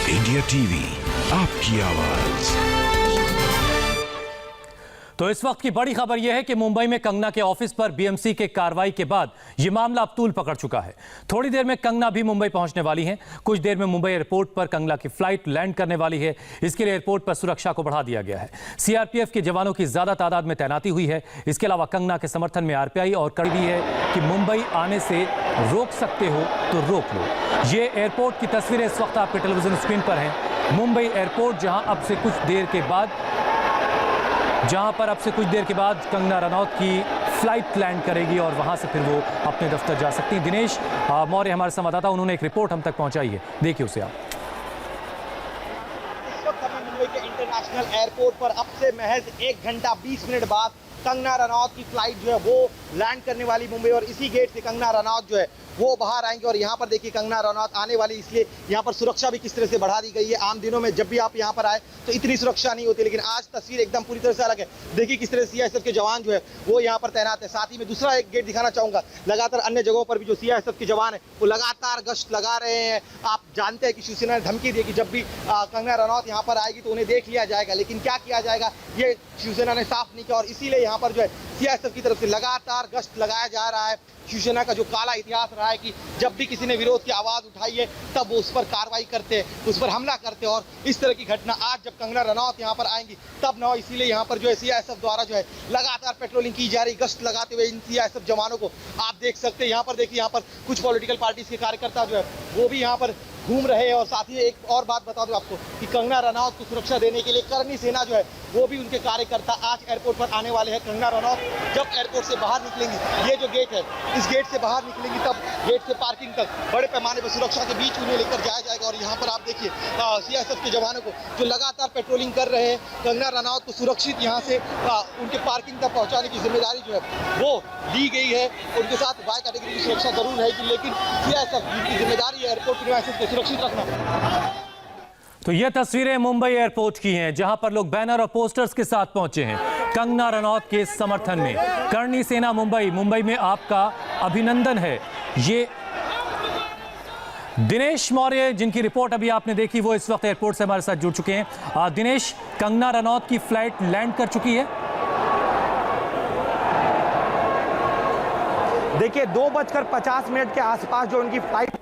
India TV, आपकी आवाज। तो इस वक्त की बड़ी खबर यह है कि मुंबई में कंगना के ऑफिस पर बीएमसी के कार्रवाई के बाद यह मामला अब तूल पकड़ चुका है। थोड़ी देर में कंगना भी मुंबई पहुंचने वाली हैं। कुछ देर में मुंबई एयरपोर्ट पर कंगना की फ्लाइट लैंड करने वाली है। इसके लिए एयरपोर्ट पर सुरक्षा को बढ़ा दिया गया है। सीआरपीएफ के जवानों की ज्यादा तादाद में तैनाती हुई है। इसके अलावा कंगना के समर्थन में आरपीआई और कड़ी भी है कि मुंबई आने से रोक सकते हो तो रोक लो। ये एयरपोर्ट की तस्वीरें इस वक्त आपके टेलीविजन स्क्रीन पर हैं। मुंबई एयरपोर्ट जहां अब से कुछ देर के बाद कंगना रनौत की फ्लाइट लैंड करेगी और वहां से फिर वो अपने दफ्तर जा सकती हैं। दिनेश मौर्य हमारे संवाददाता, उन्होंने एक रिपोर्ट हम तक पहुंचाई है, देखिए उसे आप। इस वक्त हमें मुंबई के इंटरनेशनल एयरपोर्ट पर अब से महज 1 घंटा 20 मिनट बाद कंगना रनौत की फ्लाइट जो है वो लैंड करने वाली मुंबई, और इसी गेट से कंगना रनौत जो है वो बाहर आएंगे। और यहाँ पर देखिए कंगना रनौत आने वाली, इसलिए यहाँ पर सुरक्षा भी किस तरह से बढ़ा दी गई है। आम दिनों में जब भी आप यहाँ पर आए तो इतनी सुरक्षा नहीं होती, लेकिन आज तस्वीर एकदम पूरी तरह से अलग है। देखिए किस तरह सीआईएसएफ के जवान जो है वो यहाँ पर तैनात है। साथ ही में दूसरा एक गेट दिखाना चाहूंगा, लगातार अन्य जगहों पर भी जो सीआईएसएफ के जवान है वो लगातार गश्त लगा रहे हैं। आप जानते हैं कि शिवसेना ने धमकी दी कि जब भी कंगना रनौत यहाँ पर आएगी तो उन्हें देख लिया जाएगा, लेकिन क्या किया जाएगा ये शिवसेना ने साफ नहीं किया। और इसीलिए यहाँ पर जो है सीआईएसएफ की तरफ से लगातार गश्त लगाया जा रहा है। शिवसेना का जो काला इतिहास रहा है कि जब भी किसी ने विरोध की आवाज उठाई है तब वो उस पर कार्रवाई करते हैं, उस पर हमला करते हैं। और इस तरह की घटना आज जब कंगना रनौत यहाँ पर आएंगी तब न हो, इसीलिए यहाँ पर जो है सीआईएसएफ द्वारा जो है लगातार पेट्रोलिंग की जा रही, गश्त लगाते हुए इन सीआईएसएफ जवानों को आप देख सकते हैं। यहाँ पर देखिए, यहाँ पर कुछ पॉलिटिकल पार्टीज के कार्यकर्ता जो है वो भी यहाँ पर घूम रहे हैं। और साथ ही एक और बात बता दूं आपको कि कंगना रनौत को सुरक्षा देने के लिए करनी सेना जो है वो भी उनके कार्यकर्ता आज एयरपोर्ट पर आने वाले हैं। कंगना रनौत जब एयरपोर्ट से बाहर निकलेंगी, ये जो गेट है इस गेट से बाहर निकलेंगी, तब गेट से पार्किंग तक बड़े पैमाने पर सुरक्षा के बीच उन्हें लेकर जाया जाएगा। और यहाँ पर आप देखिए सीआईएसएफ के जवानों को जो लगातार पेट्रोलिंग कर रहे हैं, कंगना रनौत को सुरक्षित यहाँ से उनके पार्किंग तक पहुँचाने की जिम्मेदारी जो है वो दी गई है। उनके साथ वाई कैटेगरी की सुरक्षा जरूर रहेगी, लेकिन सीआईएसएफ की जिम्मेदारी है एयरपोर्ट प्रीमाइसेस को सुरक्षित रखना। तो ये तस्वीरें मुंबई एयरपोर्ट की हैं, जहां पर लोग बैनर और पोस्टर्स के साथ पहुंचे हैं कंगना रनौत के समर्थन में। करनी सेना मुंबई में आपका अभिनंदन है। ये दिनेश मौर्य, जिनकी रिपोर्ट अभी आपने देखी, वो इस वक्त एयरपोर्ट से हमारे साथ जुड़ चुके हैं। दिनेश, कंगना रनौत की फ्लाइट लैंड कर चुकी है। देखिए 2:50 के आसपास जो उनकी फ्लाइट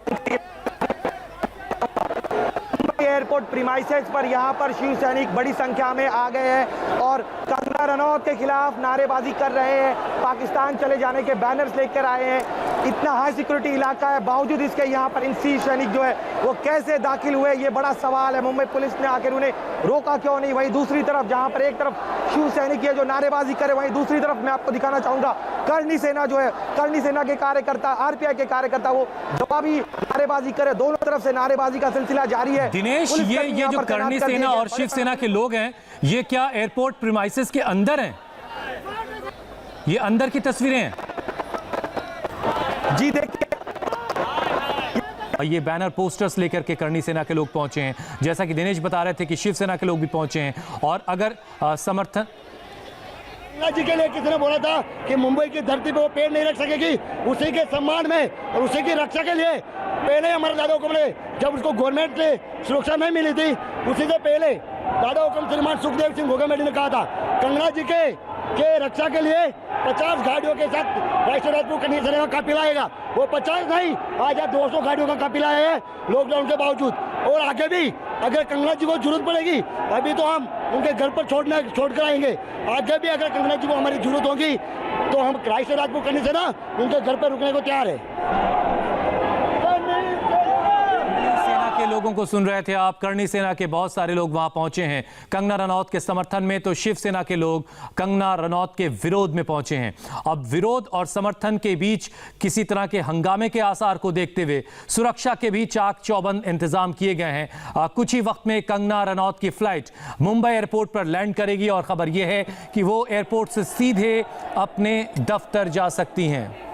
एयरपोर्ट प्रीमाइसेस पर यहाँ पर शिव सैनिक बड़ी संख्या में आ गए हैं और कंगना रनौत के खिलाफ नारेबाजी कर रहे हैं। पाकिस्तान चले जाने के बैनर्स लेकर आए हैं। इतना हाई सिक्योरिटी इलाका है, बावजूद इसके यहाँ पर इन शिव सैनिक जो है वो कैसे दाखिल हुए, ये बड़ा सवाल है। मुंबई पुलिस ने आकर उन्हें रोका क्यों नहीं। वहीं दूसरी तरफ, जहाँ पर एक तरफ शिव सैनिक है जो नारेबाजी करे, वहीं दूसरी तरफ मैं आपको दिखाना चाहूंगा करनी सेना जो है, करनी सेना के कार्यकर्ता, आरपीआई के कार्यकर्ता वो जवाबी नारेबाजी करे। दोनों तरफ से नारेबाजी का सिलसिला जारी है। दिनेश, ये जो करनी सेना और शिवसेना के लोग हैं, ये क्या एयरपोर्ट प्रीमाइसेस के अंदर हैं? ये अंदर की तस्वीरें हैं जी। देखिए ये बैनर पोस्टर्स लेकर के करनी सेना के लोग पहुंचे हैं, जैसा कि दिनेश बता रहे थे कि शिवसेना के लोग भी पहुंचे हैं। और अगर समर्थन जी के लिए किसी ने बोला था कि मुंबई की धरती पे वो पेड़ नहीं रख सकेगी, उसी के सम्मान में और उसी की रक्षा के लिए पहले हमारे दादा हुक्म ने, जब उसको गवर्नमेंट से सुरक्षा नहीं मिली थी, उसी से पहले दादा हुक्म श्रीमान सुखदेव सिंह घोगेमेडी ने कहा था कंगना जी के रक्षा के लिए 50 गाड़ियों के साथ राष्ट्रीय राजपूत करनी सेना का काफिला आएगा। वो 50 नहीं, आज 200 गाड़ियों का काफिला आया है लॉकडाउन के बावजूद। और आगे भी अगर कंगना जी को जरूरत पड़ेगी, अभी तो हम उनके घर पर छोड़कर आएंगे। आगे भी अगर कंगना जी को हमारी जरूरत होगी तो हम राष्ट्रीय राजपूत करनी सेना उनके घर पर रुकने को तैयार है। के लोगों को सुन रहे थे आप। करनी सेना के बहुत सारे लोग वहां पहुंचे हैं कंगना रनौत के समर्थन में, तो शिवसेना के लोग कंगना रनौत के विरोध में पहुंचे हैं। अब विरोध और समर्थन के बीच किसी तरह के हंगामे के आसार को देखते हुए सुरक्षा के भी चाक चौबंद इंतजाम किए गए हैं। कुछ ही वक्त में कंगना रनौत की फ्लाइट मुंबई एयरपोर्ट पर लैंड करेगी और खबर यह है कि वो एयरपोर्ट से सीधे अपने दफ्तर जा सकती हैं।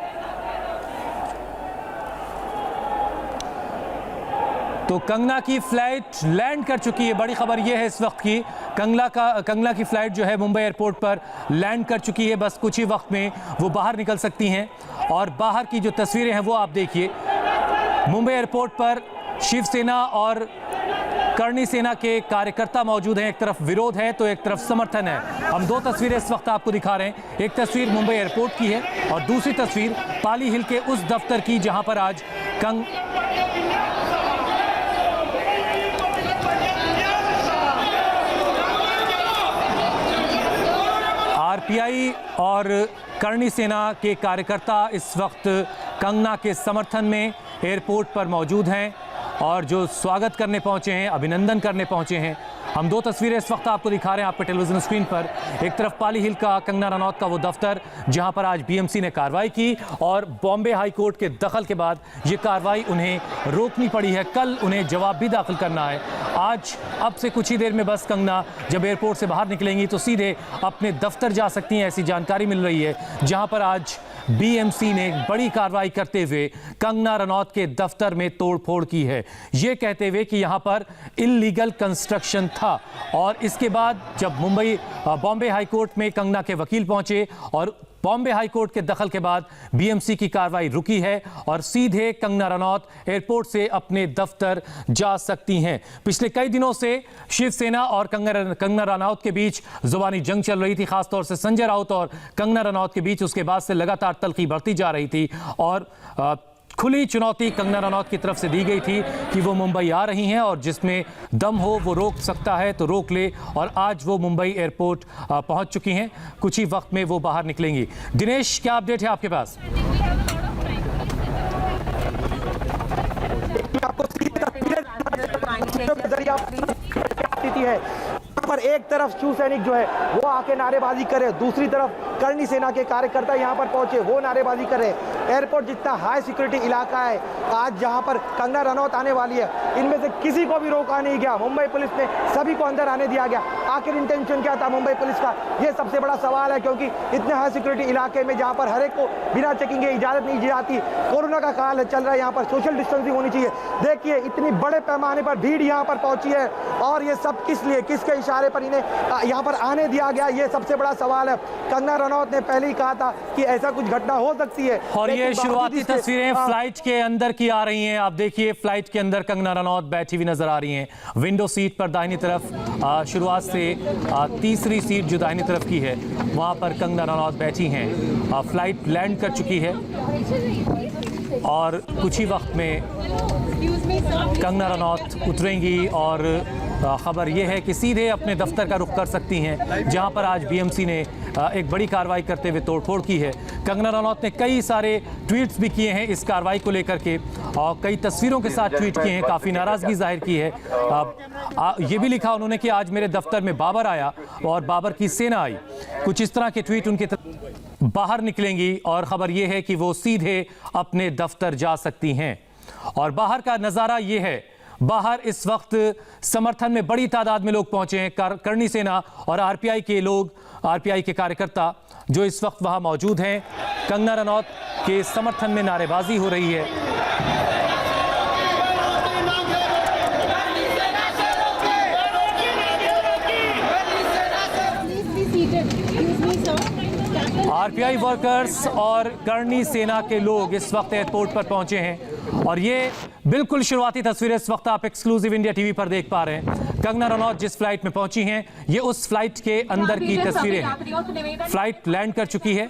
तो कंगना की फ्लाइट लैंड कर चुकी है। बड़ी खबर यह है इस वक्त की, कंगना की फ्लाइट जो है मुंबई एयरपोर्ट पर लैंड कर चुकी है। बस कुछ ही वक्त में वो बाहर निकल सकती हैं। और बाहर की जो तस्वीरें हैं वो आप देखिए। मुंबई एयरपोर्ट पर शिवसेना और करणी सेना के कार्यकर्ता मौजूद हैं। एक तरफ विरोध है तो एक तरफ समर्थन है। हम दो तस्वीरें इस वक्त आपको दिखा रहे हैं। एक तस्वीर मुंबई एयरपोर्ट की है और दूसरी तस्वीर पाली हिल के उस दफ्तर की जहां पर आज आरपीआई और करणी सेना के कार्यकर्ता इस वक्त कंगना के समर्थन में एयरपोर्ट पर मौजूद हैं और जो स्वागत करने पहुंचे हैं, अभिनंदन करने पहुंचे हैं। हम दो तस्वीरें इस वक्त आपको दिखा रहे हैं आपके टेलीविजन स्क्रीन पर। एक तरफ पाली हिल का कंगना रनौत का वो दफ्तर जहां पर आज बीएमसी ने कार्रवाई की और बॉम्बे हाई कोर्ट के दखल के बाद ये कार्रवाई उन्हें रोकनी पड़ी है। कल उन्हें जवाब भी दाखिल करना है। आज अब से कुछ ही देर में बस कंगना जब एयरपोर्ट से बाहर निकलेंगी तो सीधे अपने दफ्तर जा सकती हैं, ऐसी जानकारी मिल रही है। जहां पर आज बीएमसी ने बड़ी कार्रवाई करते हुए कंगना रनौत के दफ्तर में तोड़फोड़ की है, ये कहते हुए कि यहां पर इल्लीगल कंस्ट्रक्शन था। और इसके बाद जब बॉम्बे हाई कोर्ट में कंगना के वकील पहुंचे और बॉम्बे हाई कोर्ट के दखल के बाद बीएमसी की कार्रवाई रुकी है और सीधे कंगना रनौत एयरपोर्ट से अपने दफ्तर जा सकती हैं। पिछले कई दिनों से शिवसेना और कंगना रनौत के बीच जुबानी जंग चल रही थी, खासतौर से संजय राउत और कंगना रनौत के बीच। उसके बाद से लगातार तल्खी बढ़ती जा रही थी और खुली चुनौती कंगना रनौत की तरफ से दी गई थी कि वो मुंबई आ रही हैं और जिसमें दम हो वो रोक सकता है तो रोक ले। और आज वो मुंबई एयरपोर्ट पहुंच चुकी हैं। कुछ ही वक्त में वो बाहर निकलेंगी। दिनेश, क्या अपडेट है आपके पास? है पर एक तरफ शिव सैनिक जो है वो आके नारेबाजी करे, दूसरी तरफ करणी सेना के कार्यकर्ता यहाँ पर पहुंचे, वो नारेबाजी करे। एयरपोर्ट जितना हाई सिक्योरिटी इलाका है, आज जहाँ पर कंगना रनौत आने वाली है, इनमें से किसी को भी रोका नहीं गया। मुंबई पुलिस ने सभी को अंदर आने दिया गया। आखिर इंटेंशन क्या था मुंबई पुलिस का, ये सबसे बड़ा सवाल है, क्योंकि इतने हाई सिक्योरिटी इलाके में जहाँ पर हर एक को बिना चेकिंग के इजाजत नहीं दी जाती, कोरोना का काल चल रहा है, यहाँ पर सोशल डिस्टेंसिंग होनी चाहिए। देखिए इतनी बड़े पैमाने पर भीड़ यहाँ पर पहुंची है और ये सब किस लिए, किसके इशारे पर इन्हें यहाँ पर आने दिया गया, ये सबसे बड़ा सवाल है। कंगना रनौत ने पहले ही कहा था कि ऐसा कुछ घटना हो सकती है। और ये शुरुआती तस्वीरें फ्लाइट के अंदर की आ रही हैं। आप देखिए फ्लाइट के अंदर कंगना रनौत बैठी हुई नजर आ रही हैं, विंडो सीट पर दाहिनी तरफ। शुरुआत से तीसरी सीट जो दाहिनी तरफ की है वहां पर कंगना रनौत बैठी हैं। फ्लाइट लैंड कर चुकी है और कुछ ही वक्त में कंगना रनौत उतरेंगी और खबर यह है कि सीधे अपने दफ्तर का रुख कर सकती हैं, जहां पर आज बीएमसी ने एक बड़ी कार्रवाई करते हुए तोड़फोड़ की है। कंगना रनौत ने कई सारे ट्वीट्स भी किए हैं इस कार्रवाई को लेकर के और कई तस्वीरों के साथ ट्वीट किए हैं, काफ़ी नाराज़गी जाहिर की है। ये भी लिखा उन्होंने कि आज मेरे दफ्तर में बाबर आया और बाबर की सेना आई। कुछ इस तरह के ट्वीट उनके बाहर निकलेंगी और ख़बर यह है कि वो सीधे अपने दफ्तर जा सकती हैं। और बाहर का नज़ारा ये है, बाहर इस वक्त समर्थन में बड़ी तादाद में लोग पहुंचे हैं। करणी सेना और आरपीआई के लोग, आरपीआई के कार्यकर्ता जो इस वक्त वहां मौजूद हैं। कंगना रनौत के समर्थन में नारेबाजी हो रही है। आरपीआई वर्कर्स और करणी सेना के लोग इस वक्त एयरपोर्ट पर पहुंचे हैं और ये बिल्कुल शुरुआती तस्वीरें इस वक्त आप एक्सक्लूसिव इंडिया टीवी पर देख पा रहे हैं। कंगना रनौत जिस फ्लाइट में पहुंची हैं, ये उस फ्लाइट के अंदर की तस्वीरें हैं। फ्लाइट लैंड कर चुकी है।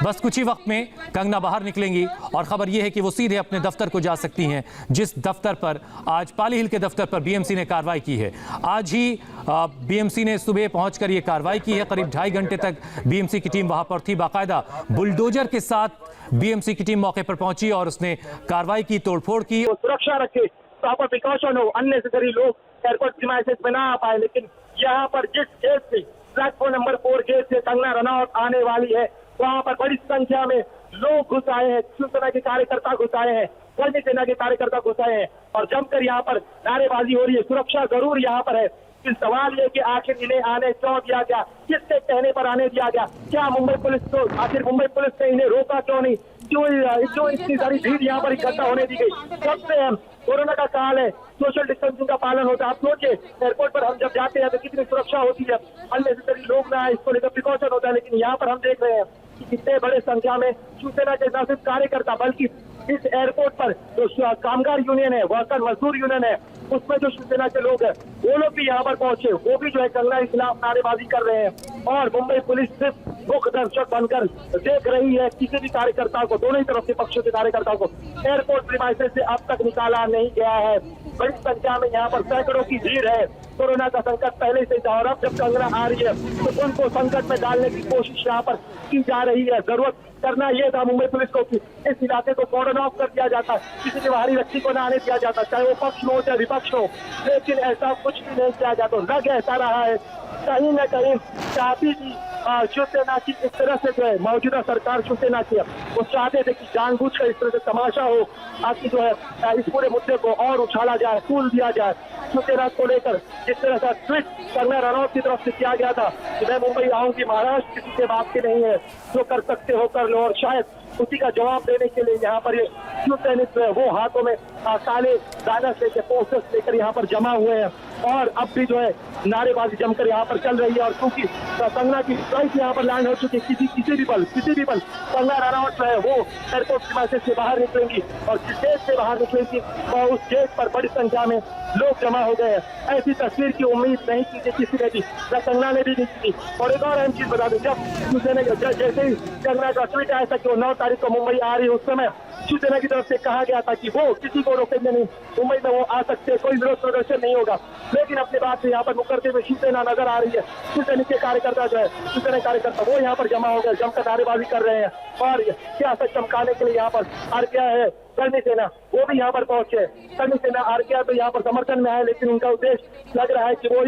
बस कुछ ही वक्त में कंगना बाहर निकलेंगी और खबर यह है कि वो सीधे अपने दफ्तर को जा सकती हैं, जिस दफ्तर पर आज पाली हिल के दफ्तर पर बीएमसी ने कार्रवाई की है। आज ही बीएमसी ने सुबह पहुंचकर ये कार्रवाई की है। करीब 2.5 घंटे तक बीएमसी की टीम वहां पर थी। बाकायदा बुलडोजर के साथ बीएमसी की टीम मौके पर पहुंची और उसने कार्रवाई की, तोड़फोड़ की। सुरक्षा रखे, प्रॉपर प्रिकॉशन हो, अननेसेसरी लोग एयरपोर्ट प्रीमाइसेस में ना आ पाए। लेकिन यहाँ पर जिस गेट से प्लेटफॉर्म नंबर 4 गेट से कंगना रनौत आने वाली है, वहाँ पर बड़ी संख्या में लोग घुस आए हैं, शिवसेना के कार्यकर्ता घुस आए हैं, करणी सेना के कार्यकर्ता घुस आए हैं और जमकर यहाँ पर नारेबाजी हो रही है। सुरक्षा जरूर यहाँ पर है, लेकिन सवाल ये कि आखिर इन्हें आने क्यों दिया गया, किसके कहने पर आने दिया गया? क्या मुंबई पुलिस को, आखिर मुंबई पुलिस ने इन्हें रोका क्यों नहीं? क्यों इतनी सारी भीड़ यहाँ पर इकट्ठा होने दी गई? सबसे अहम, कोरोना का काल है, सोशल डिस्टेंसिंग का पालन होता है। आप सोचिए एयरपोर्ट पर हम जब जाते हैं तो कितनी सुरक्षा होती है, अननेसेसरी लोग ना आए, इसको लेकर प्रिकॉशन होता है। लेकिन यहाँ पर हम देख रहे हैं कि कितने बड़े संख्या में शिवसेना के न सिर्फ कार्यकर्ता बल्कि इस एयरपोर्ट पर जो कामगार यूनियन है, वर्कर मजदूर यूनियन है, उसमें जो शिवसेना के लोग हैं वो लोग भी यहाँ पर पहुंचे, वो भी जो है कंगना के खिलाफ नारेबाजी कर रहे हैं। और मुंबई पुलिस सिर्फ मुख्य दर्शक बनकर देख रही है, किसी भी कार्यकर्ता को, दोनों ही तरफ के पक्षों के कार्यकर्ताओं को एयरपोर्ट प्रीमाइसेस से अब तक निकाला नहीं गया है। बड़ी संख्या में यहाँ पर सैकड़ों की भीड़ है। कोरोना का संकट पहले से था और अब जब कंगना आ रही है तो उनको संकट में डालने की कोशिश यहाँ पर की जा रही है। जरूरत करना यह था मुंबई पुलिस को कि इस इलाके को कॉर्डन ऑफ कर दिया जाता, किसी के बाहरी व्यक्ति को न आने दिया जाता, चाहे वो पक्ष हो चाहे विपक्ष हो, लेकिन ऐसा कुछ भी नहीं किया जाता। लग ऐसा रहा है कहीं न कहीं चाहती थी शिवसेना की इस तरह से जो है मौजूदा सरकार शिवसेना की वो चाहते थे कि जानबूझकर इस तरह से तमाशा हो, ताकि जो है इस पूरे मुद्दे को और उछाला जाए, फूल दिया जाए। शिवसेना को लेकर जिस तरह का ट्वीट कंगना रनौत की तरफ से किया गया था कि मैं मुंबई आऊंगी, महाराष्ट्र किसी के बात की नहीं है, जो कर सकते हो कर लो, और शायद उसी का जवाब देने के लिए यहाँ पर ये शिव सैनिक जो है वो हाथों में काले बैनर्स लेकर, पोस्टर्स लेकर यहाँ पर जमा हुए हैं और अब भी जो है नारेबाजी जमकर यहाँ पर चल रही है। और क्योंकि कंगना की फ्लाइट यहाँ पर लैंड हो चुकी है, किसी भी पल कंगना रनौत जो है वो एयरपोर्ट प्रीमाइसेस से बाहर निकलेंगी और जिस गेट से बाहर निकलेंगी और उस गेट पर बड़ी संख्या में लोग जमा हो गए हैं। ऐसी तस्वीर की उम्मीद नहीं की थी किसी ने भी, कंगना ने भी नहीं की। और एक और अहम चीज बता दूं, जब जैसे ही कंगना का ट्वीट आया था कि वो 9 तारीख को मुंबई आ रही है, उस समय शिवसेना की तरफ से कहा गया था कि वो किसी को रोकेंगे नहीं, मुंबई में वो आ सकते, कोई विरोध प्रदर्शन नहीं होगा। लेकिन अपने बात से यहाँ पर मुकरते हुए शिवसेना नजर आ रही है। शिवसेना के कार्यकर्ता जो है, शिवसेना कार्यकर्ता वो यहाँ पर जमा हो गए, जमकर नारेबाजी कर रहे हैं और सियासत चमकाने के लिए यहाँ पर आरकेआ है, कर्मी सेना वो भी यहाँ पर पहुंचे। कर्मी सेना आरकेआ तो यहाँ पर समर्थन में है, लेकिन उनका उद्देश्य लग रहा है कि वो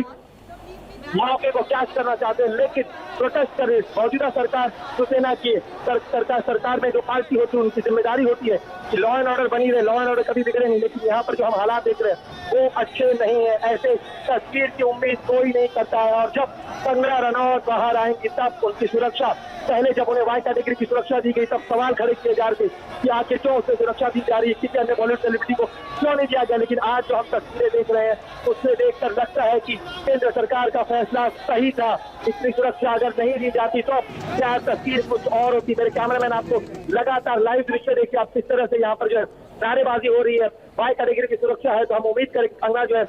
मौके को कैच करना चाहते हैं, लेकिन प्रोटेस्ट कर रही मौजूदा सरकार शिवसेना की सरकार में जो पार्टी होती है उनकी जिम्मेदारी होती है कि लॉ एंड ऑर्डर बनी रहे, लॉ एंड ऑर्डर कभी बिगड़े नहीं। लेकिन यहाँ पर जो हम हालात देख रहे हैं वो अच्छे नहीं है, ऐसे तस्वीर की उम्मीद कोई नहीं करता है। और जब कंगना रनौत बाहर आएंगी तब उनकी सुरक्षा, पहले जब उन्हें वाई कैटेगरी की सुरक्षा दी गई तब सवाल खड़े किए जा रहे थे कि आखिर क्यों उसे सुरक्षा दी जा रही है, किसी अन्य बॉलीवुड सेलिब्रिटी को क्यों नहीं दिया गया। लेकिन आज जो हम तस्वीरें देख रहे हैं उससे देखकर लगता है कि केंद्र सरकार का फैसला सही था। इतनी सुरक्षा अगर नहीं दी जाती तो क्या तस्वीर कुछ और होती। मेरे कैमरामैन आपको लगातार लाइव दृश्य देखिए आप किस तरह से यहाँ पर जो है नारेबाजी हो रही है। वाई कैटेगरी की सुरक्षा है तो हम उम्मीद करें कंगना जो है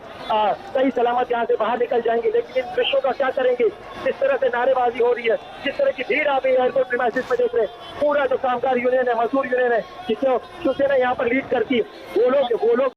सही सलामत यहाँ से बाहर निकल जाएंगे। लेकिन इन दृश्यों का क्या करेंगे, जिस तरह से नारेबाजी हो रही है, जिस तरह की भीड़ आप एयरपोर्ट प्रीमाइसेस में देख रहे हैं, पूरा जो कामगार यूनियन है, मजदूर यूनियन है, जिसे शिवसेना यहाँ पर लीड करती है, वो लोग